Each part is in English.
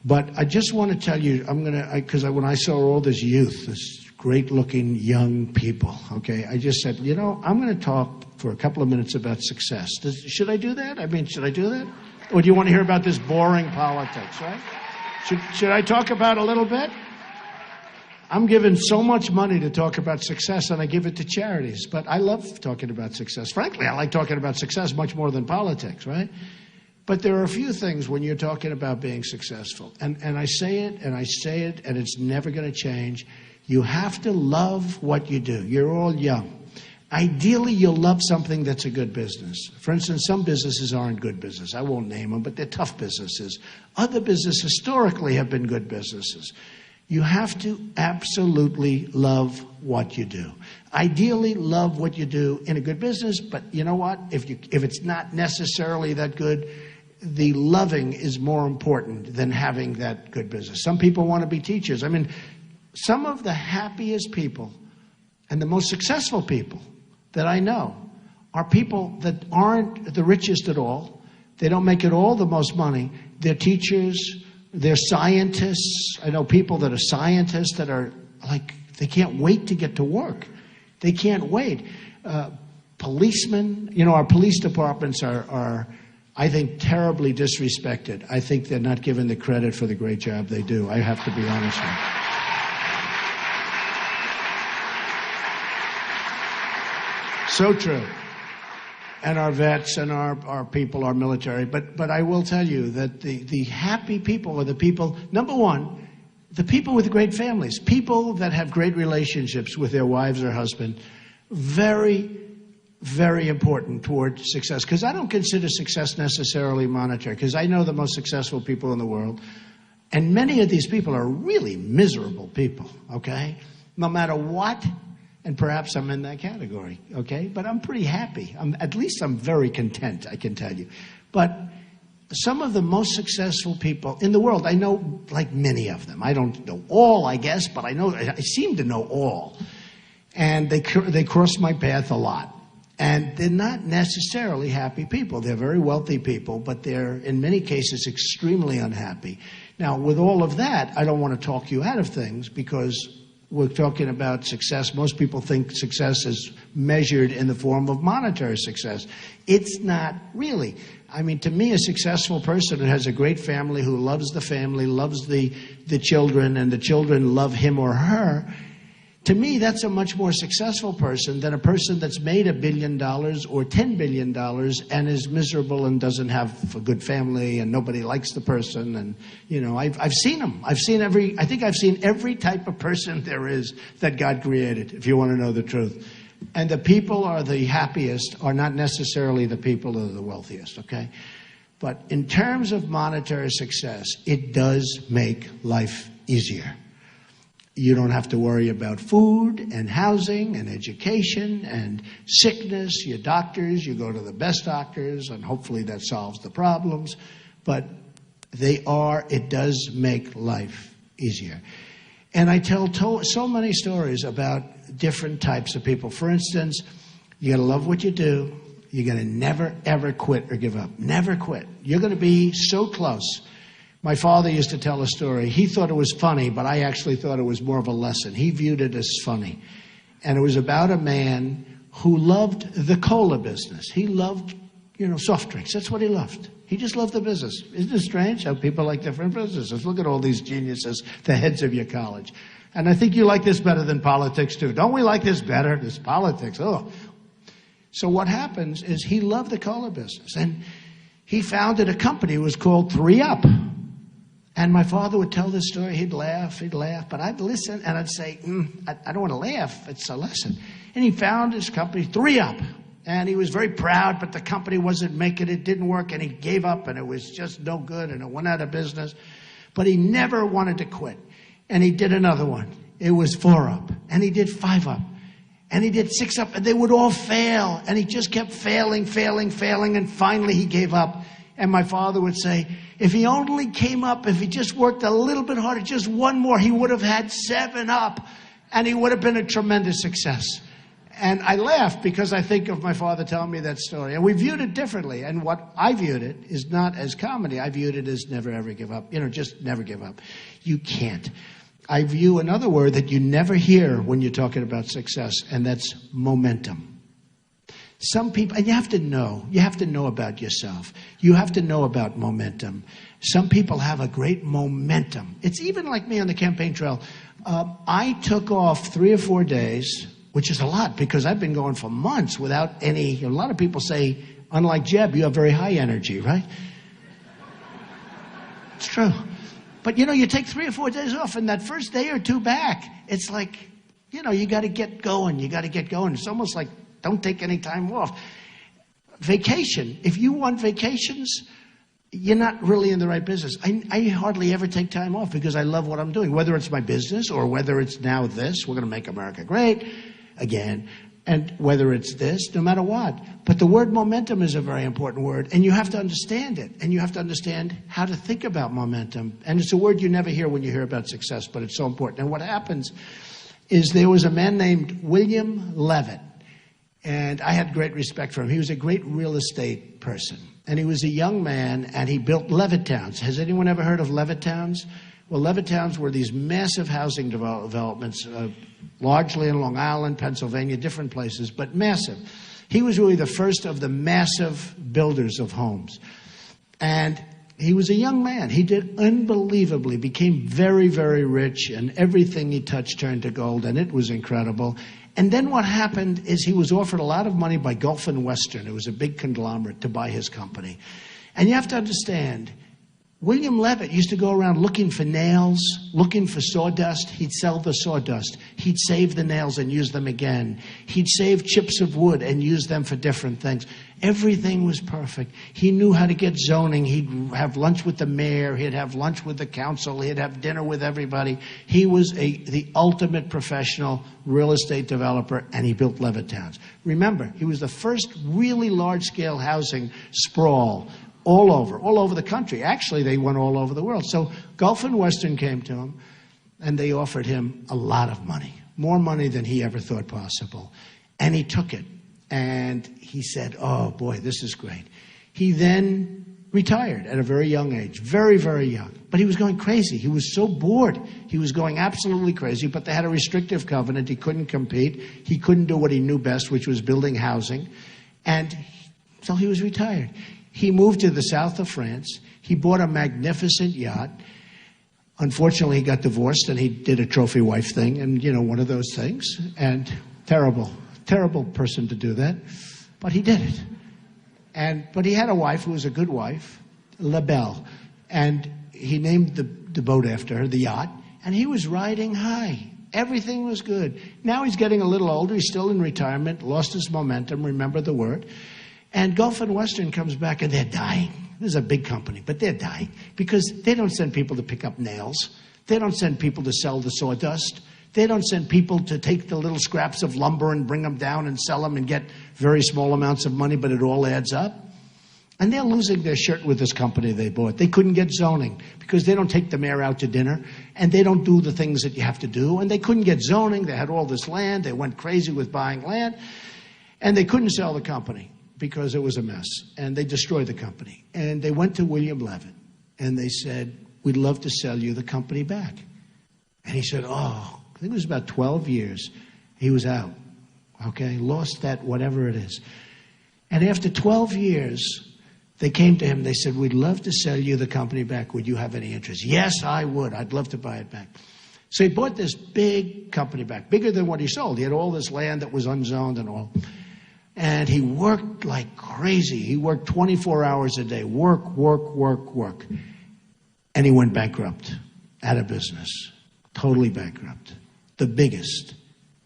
But I just want to tell you, because when I saw all this youth, this great-looking young people, okay, I just said, I'm going to talk for a couple of minutes about success. Should I do that? Should I do that? Or do you want to hear about this boring politics, right? Should I talk about a little bit? I'm given so much money to talk about success, and I give it to charities. But I love talking about success. Frankly, I like talking about success much more than politics, right? But there are a few things when you're talking about being successful. And I say it, and it's never going to change. You have to love what you do. You're all young. Ideally, you'll love something that's a good business. For instance, some businesses aren't good business. I won't name them, but they're tough businesses. Other businesses historically have been good businesses. You have to absolutely love what you do. Ideally, love what you do in a good business, but you know what? If it's not necessarily that good, the loving is more important than having that good business. Some people want to be teachers. Some of the happiest people and the most successful people that I know are people that aren't the richest at all. They don't make it all the most money. They're teachers. They're scientists. I know people that are scientists that are like, they can't wait to get to work. They can't wait. Policemen, our police departments are, I think, terribly disrespected. I think they're not given the credit for the great job they do. I have to be honest with you. So true. And our vets and our people, our military. But I will tell you that the happy people are the people, number one, the people with great families, people that have great relationships with their wives or husband. Very, very important toward success. Because I don't consider success necessarily monetary. Because I know the most successful people in the world. And many of these people are really miserable people, okay? No matter what. And perhaps I'm in that category, okay? But I'm pretty happy. At least I'm very content, I can tell you. But some of the most successful people in the world, I know like many of them. I don't know all, I guess, but I seem to know all. And they cross my path a lot. And they're not necessarily happy people. They're very wealthy people, but they're, in many cases, extremely unhappy. Now, with all of that, I don't want to talk you out of things because we're talking about success. Most people think success is measured in the form of monetary success. It's not really. To me, a successful person who has a great family, who loves the family, loves the children, and the children love him or her, to me, that's a much more successful person than a person that's made $1 billion or $10 billion and is miserable and doesn't have a good family and nobody likes the person. And, I've seen them. I think I've seen every type of person there is that God created, if you want to know the truth. And the people are the happiest are not necessarily the people that are the wealthiest, okay? But in terms of monetary success, it does make life easier. You don't have to worry about food and housing and education and sickness. Your doctors, you go to the best doctors, and hopefully that solves the problems. But it does make life easier. And I tell so many stories about different types of people. For instance, you got to love what you do. You're going to never, ever quit or give up. Never quit. You're going to be so close. My father used to tell a story. He thought it was funny, but I actually thought it was more of a lesson. He viewed it as funny. And it was about a man who loved the cola business. He loved, soft drinks. That's what he loved. He just loved the business. Isn't it strange how people like different businesses? Look at all these geniuses, the heads of your college. And I think you like this better than politics, too. Don't we like this better? This politics, oh. So what happens is he loved the cola business. And he founded a company. It was called 3-Up. And my father would tell this story. He'd laugh. But I'd listen, and I'd say, I don't want to laugh. It's a lesson. And he found his company, 3-Up. And he was very proud, but the company wasn't making it. Didn't work, and he gave up, and it was just no good, and it went out of business. But he never wanted to quit. And he did another one. It was 4-Up. And he did 5-Up. And he did 6-Up, and they would all fail. And he just kept failing, and finally he gave up. And my father would say, if he only came up, if he just worked a little bit harder, just one more, he would have had 7-Up, and he would have been a tremendous success. And I laugh because I think of my father telling me that story. And we viewed it differently. And what I viewed it is not as comedy. I viewed it as never, ever give up. Just never give up. You can't. I view another word that you never hear when you're talking about success, and that's momentum. Some people, and you have to know about yourself. You have to know about momentum. Some people have a great momentum. It's even like me on the campaign trail. I took off 3 or 4 days, which is a lot because I've been going for months without any. A lot of people say, unlike Jeb, you have very high energy, right? It's true. But you take 3 or 4 days off, and that first day or two back, it's like, you got to get going. You got to get going. It's almost like don't take any time off. Vacation. If you want vacations, you're not really in the right business. I hardly ever take time off because I love what I'm doing, whether it's my business or whether it's now this. We're going to make America great again. And whether it's this, no matter what. But the word momentum is a very important word, and you have to understand it. And you have to understand how to think about momentum. And it's a word you never hear when you hear about success, but it's so important. And what happens is there was a man named William Levitt, and I had great respect for him. He was a great real estate person. And he was a young man, and he built Levittowns. Has anyone ever heard of Levittowns? Well, Levittowns were these massive housing developments, largely in Long Island, Pennsylvania, different places, but massive. He was really the first of the massive builders of homes. And he was a young man. He did unbelievably, became very, very rich, and everything he touched turned to gold, and it was incredible. And then what happened is he was offered a lot of money by Gulf and Western. It was a big conglomerate to buy his company. And you have to understand, William Levitt used to go around looking for nails, looking for sawdust. He'd sell the sawdust. He'd save the nails and use them again. He'd save chips of wood and use them for different things. Everything was perfect. He knew how to get zoning. He'd have lunch with the mayor. He'd have lunch with the council. He'd have dinner with everybody. He was the ultimate professional real estate developer, and he built Levittowns. Remember, he was the first really large-scale housing sprawl all over the country. Actually, they went all over the world. So Gulf and Western came to him, and they offered him a lot of money, more money than he ever thought possible. And he took it, and he said, oh, boy, this is great. He then retired at a very young age, very, very young. But he was going crazy. He was so bored. He was going absolutely crazy, but they had a restrictive covenant. He couldn't compete. He couldn't do what he knew best, which was building housing. And so he was retired. He moved to the south of France. He bought a magnificent yacht. Unfortunately, he got divorced, and he did a trophy wife thing, and, one of those things. And terrible person to do that. But he did it. But he had a wife who was a good wife, La Belle. And he named the boat after her, the yacht. And he was riding high. Everything was good. Now he's getting a little older. He's still in retirement, lost his momentum, remember the word. And Gulf and Western comes back, and they're dying. This is a big company, but they're dying because they don't send people to pick up nails. They don't send people to sell the sawdust. They don't send people to take the little scraps of lumber and bring them down and sell them and get very small amounts of money, but it all adds up. And they're losing their shirt with this company they bought. They couldn't get zoning because they don't take the mayor out to dinner, and they don't do the things that you have to do. And they couldn't get zoning. They had all this land. They went crazy with buying land, and they couldn't sell the company because it was a mess, and they destroyed the company. And they went to William Levitt, and they said, we'd love to sell you the company back. And he said, I think it was about 12 years. He was out, okay, lost that whatever it is. And after 12 years, they came to him, they said, we'd love to sell you the company back. Would you have any interest? Yes, I would. I'd love to buy it back. So he bought this big company back, bigger than what he sold. He had all this land that was unzoned and all. And he worked like crazy. He worked 24 hours a day. Work. And he went bankrupt, out of business, totally bankrupt. The biggest,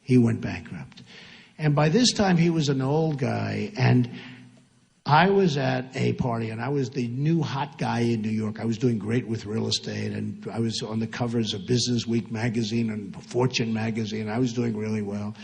he went bankrupt. And by this time, he was an old guy. And I was at a party, and I was the new hot guy in New York. I was doing great with real estate, and I was on the covers of Business Week magazine and Fortune magazine. I was doing really well.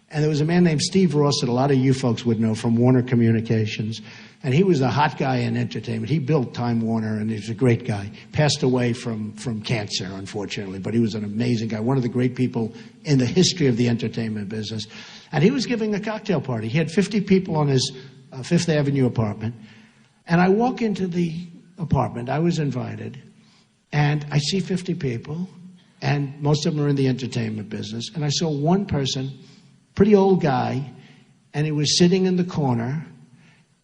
And there was a man named Steve Ross that a lot of you folks would know from Warner Communications. And he was the hot guy in entertainment. He built Time Warner, and he was a great guy. Passed away from cancer, unfortunately, but he was an amazing guy, one of the great people in the history of the entertainment business. And he was giving a cocktail party. He had 50 people on his Fifth Avenue apartment. And I walk into the apartment. I was invited. And I see 50 people. And most of them are in the entertainment business. And I saw one person, pretty old guy, and he was sitting in the corner,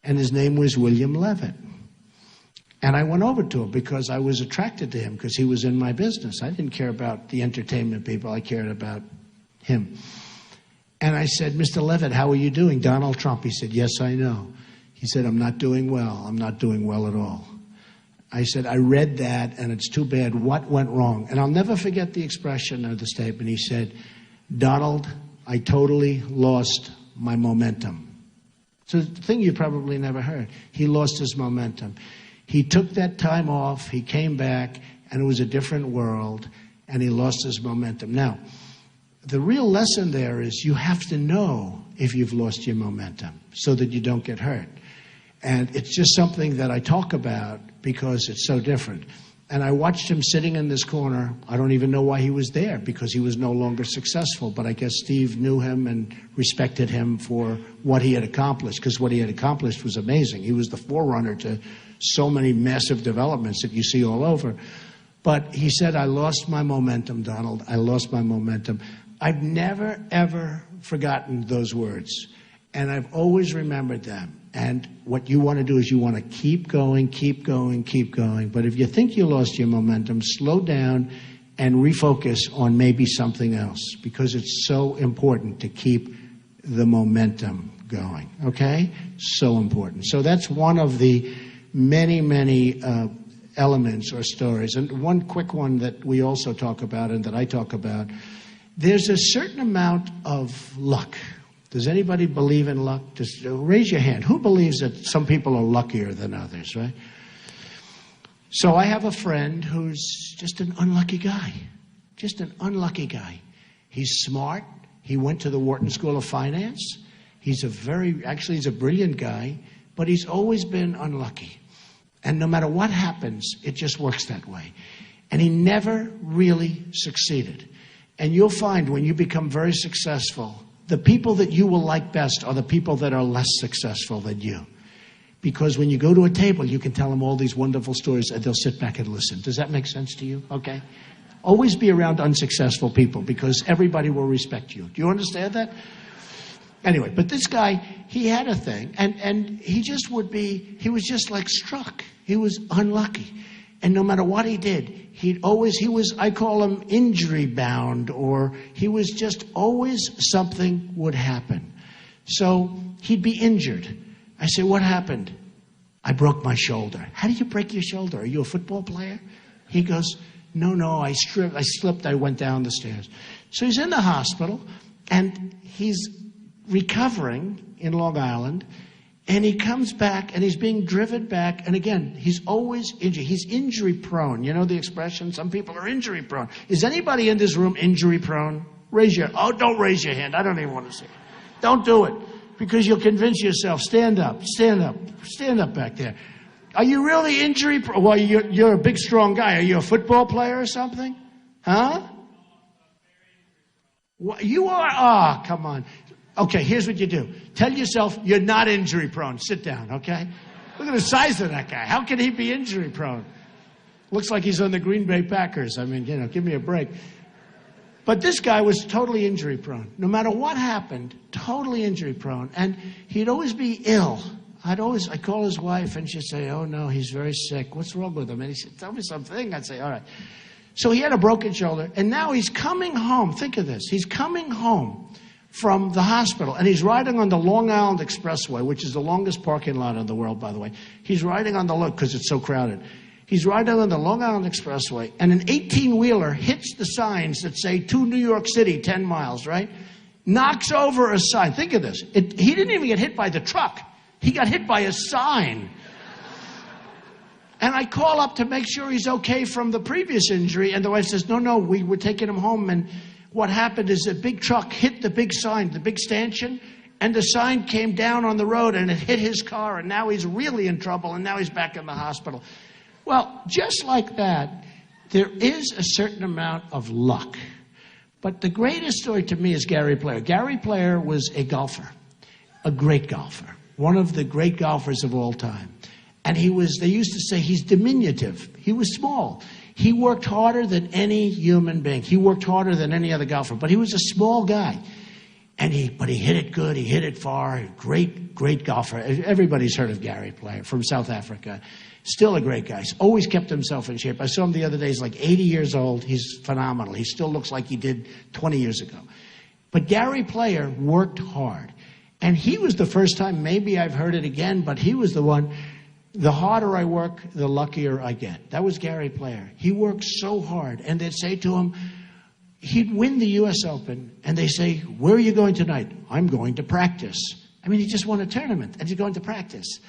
and his name was William Levitt. And I went over to him because I was attracted to him because he was in my business. I didn't care about the entertainment people. I cared about him. And I said, Mr. Levitt, how are you doing? Donald Trump. He said, yes, I know. He said, I'm not doing well. I'm not doing well at all. I said, I read that, and it's too bad. What went wrong? And I'll never forget the expression of the statement. He said, Donald, I totally lost my momentum. So the thing you probably never heard. He lost his momentum. He took that time off, he came back, and it was a different world, and he lost his momentum. Now, the real lesson there is you have to know if you've lost your momentum so that you don't get hurt. And it's just something that I talk about because it's so different. And I watched him sitting in this corner. I don't even know why he was there, because he was no longer successful. But I guess Steve knew him and respected him for what he had accomplished, because what he had accomplished was amazing. He was the forerunner to so many massive developments that you see all over. But he said, I lost my momentum, Donald. I lost my momentum. I've never, ever forgotten those words. And I've always remembered them. And what you want to do is you want to keep going, keep going, keep going. But if you think you lost your momentum, slow down and refocus on maybe something else, because it's so important to keep the momentum going, okay? So important. So that's one of the many, many elements or stories. And one quick one that we also talk about and that I talk about, there's a certain amount of luck. Does anybody believe in luck? Just raise your hand. Who believes that some people are luckier than others, right? So I have a friend who's just an unlucky guy. Just an unlucky guy. He's smart. He went to the Wharton School of Finance. He's a brilliant guy, but he's always been unlucky. And no matter what happens, it just works that way. And he never really succeeded. And you'll find when you become very successful, the people that you will like best are the people that are less successful than you. Because when you go to a table, you can tell them all these wonderful stories and they'll sit back and listen. Does that make sense to you? Okay. Always be around unsuccessful people because everybody will respect you. Do you understand that? Anyway, but this guy, he had a thing, and he was just like struck. He was unlucky. And no matter what he did, I call him injury bound, or he was just always something would happen. So he'd be injured. I say, what happened? I broke my shoulder. How did you break your shoulder? Are you a football player? He goes, no, I slipped, I went down the stairs. So he's in the hospital, and he's recovering in Long Island, and he comes back, and he's being driven back, and again, he's always injured. He's injury prone. You know the expression? Some people are injury prone. Is anybody in this room injury prone? Don't raise your hand. I don't even want to see it. Don't do it, because you'll convince yourself. Stand up back there. Are you really injury prone? Well, you're a big, strong guy. Are you a football player or something? Huh? You are? Ah, come on. Okay, here's what you do. Tell yourself you're not injury prone. Sit down, okay? Look at the size of that guy. How can he be injury prone? Looks like he's on the Green Bay Packers. I mean, give me a break. But this guy was totally injury prone. No matter what happened, totally injury prone. And he'd always be ill. I'd call his wife and she'd say, oh no, he's very sick. What's wrong with him? And he said, tell me something. I'd say, all right. So he had a broken shoulder, and now he's coming home. Think of this. He's coming home from the hospital, and he's riding on the Long Island Expressway, which is the longest parking lot in the world, by the way. He's riding on because it's so crowded. He's riding on the Long Island Expressway, and an 18-wheeler hits the signs that say, to New York City, 10 miles, right? Knocks over a sign. Think of this. He didn't even get hit by the truck. He got hit by a sign. And I call up to make sure he's okay from the previous injury, and the wife says, no, we were taking him home, and what happened is a big truck hit the big sign, the big stanchion, and the sign came down on the road and it hit his car, and now he's really in trouble, and now he's back in the hospital. Well, just like that, there is a certain amount of luck. But the greatest story to me is Gary Player. Gary Player was a golfer, a great golfer, one of the great golfers of all time. And they used to say he's diminutive. He was small. He worked harder than any human being. He worked harder than any other golfer, but he was a small guy. But he hit it good, he hit it far, great golfer. Everybody's heard of Gary Player from South Africa. Still a great guy. He's always kept himself in shape. I saw him the other day, he's like 80 years old. He's phenomenal. He still looks like he did 20 years ago. But Gary Player worked hard. And he was the first time, maybe I've heard it again, but he was the one, the harder I work, the luckier I get. That was Gary Player. He worked so hard. And they'd say to him, he'd win the U.S. Open, and they say, where are you going tonight? I'm going to practice. I mean, he just won a tournament, and he's going to practice.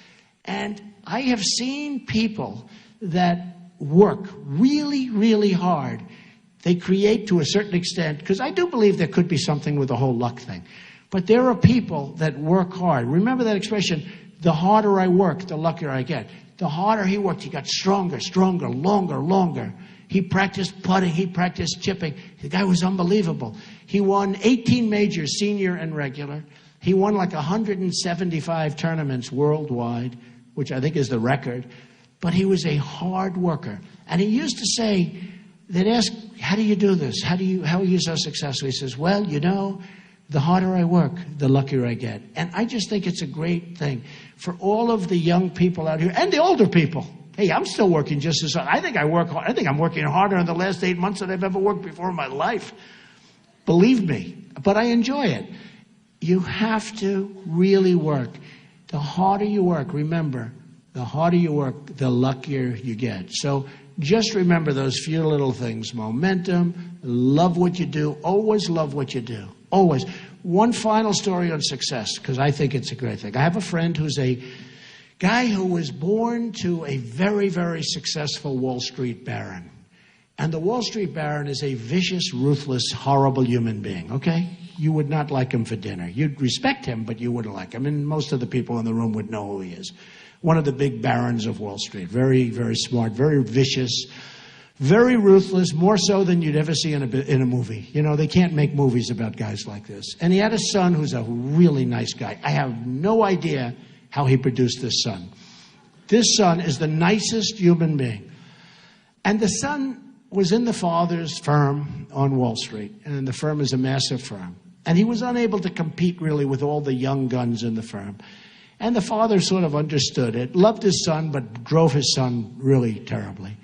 And I have seen people that work really, really hard. They create to a certain extent, because I do believe there could be something with the whole luck thing. But there are people that work hard. Remember that expression, the harder I work, the luckier I get. The harder he worked, he got stronger, longer. He practiced putting, he practiced chipping. The guy was unbelievable. He won 18 majors, senior and regular. He won like 175 tournaments worldwide, which I think is the record. But he was a hard worker. And he used to say, they'd ask, how do you do this? How are you so successful? He says, well, you know, the harder I work, the luckier I get. And I just think it's a great thing for all of the young people out here and the older people. Hey, I'm still working just as hard. I think I work hard. I think I'm working harder in the last 8 months than I've ever worked before in my life. Believe me. But I enjoy it. You have to really work. The harder you work, remember, the harder you work, the luckier you get. So just remember those few little things. Momentum, love what you do, always love what you do. Always. One final story on success, because I think it's a great thing. I have a friend who's a guy who was born to a very, very successful Wall Street baron. And the Wall Street baron is a vicious, ruthless, horrible human being, okay? You would not like him for dinner. You'd respect him, but you wouldn't like him. And most of the people in the room would know who he is. One of the big barons of Wall Street. Very, very smart, very vicious, very ruthless, more so than you'd ever see in a movie. You know, they can't make movies about guys like this. And he had a son who's a really nice guy. I have no idea how he produced this son. This son is the nicest human being. And the son was in the father's firm on Wall Street, and the firm is a massive firm. And he was unable to compete really with all the young guns in the firm. And the father sort of understood it, loved his son, but drove his son really terribly.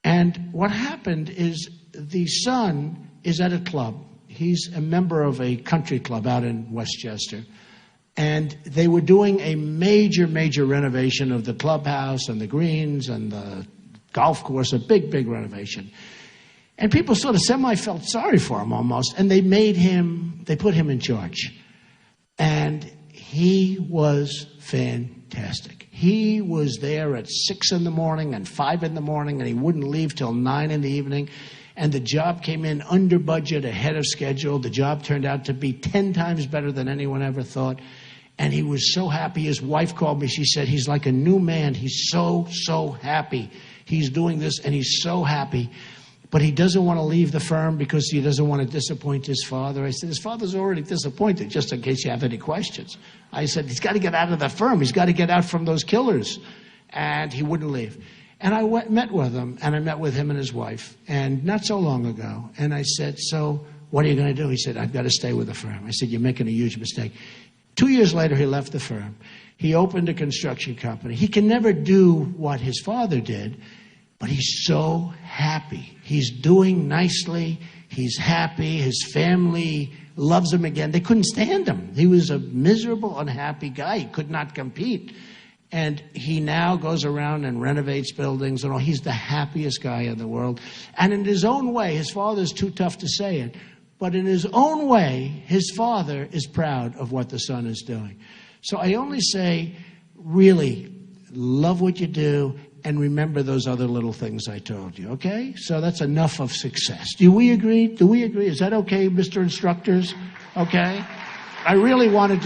And what happened is the son is at a club. He's a member of a country club out in Westchester. And they were doing a major, major renovation of the clubhouse and the greens and the golf course, a big, big renovation. And people sort of semi-felt sorry for him almost, and they put him in charge. And he was fantastic. He was there at 6 in the morning and 5 in the morning, and he wouldn't leave till 9 in the evening. And the job came in under budget, ahead of schedule. The job turned out to be 10 times better than anyone ever thought. And he was so happy. His wife called me. She said, he's like a new man. He's so happy. He's doing this, and he's so happy. But he doesn't want to leave the firm because he doesn't want to disappoint his father. I said, his father's already disappointed, just in case you have any questions. I said, he's got to get out of the firm. He's got to get out from those killers. And he wouldn't leave. And I met with him, and I met with him and his wife, and not so long ago. And I said, so what are you going to do? He said, I've got to stay with the firm. I said, you're making a huge mistake. 2 years later, he left the firm. He opened a construction company. He can never do what his father did, but he's so happy. He's doing nicely. He's happy. His family loves him again. They couldn't stand him. He was a miserable, unhappy guy. He could not compete. And he now goes around and renovates buildings and all. He's the happiest guy in the world. And in his own way, his father's too tough to say it, but in his own way, his father is proud of what the son is doing. So I only say, really, love what you do and remember those other little things I told you, okay? So that's enough of success. Do we agree? Do we agree? Is that okay, Mr. Instructors? Okay? I wanted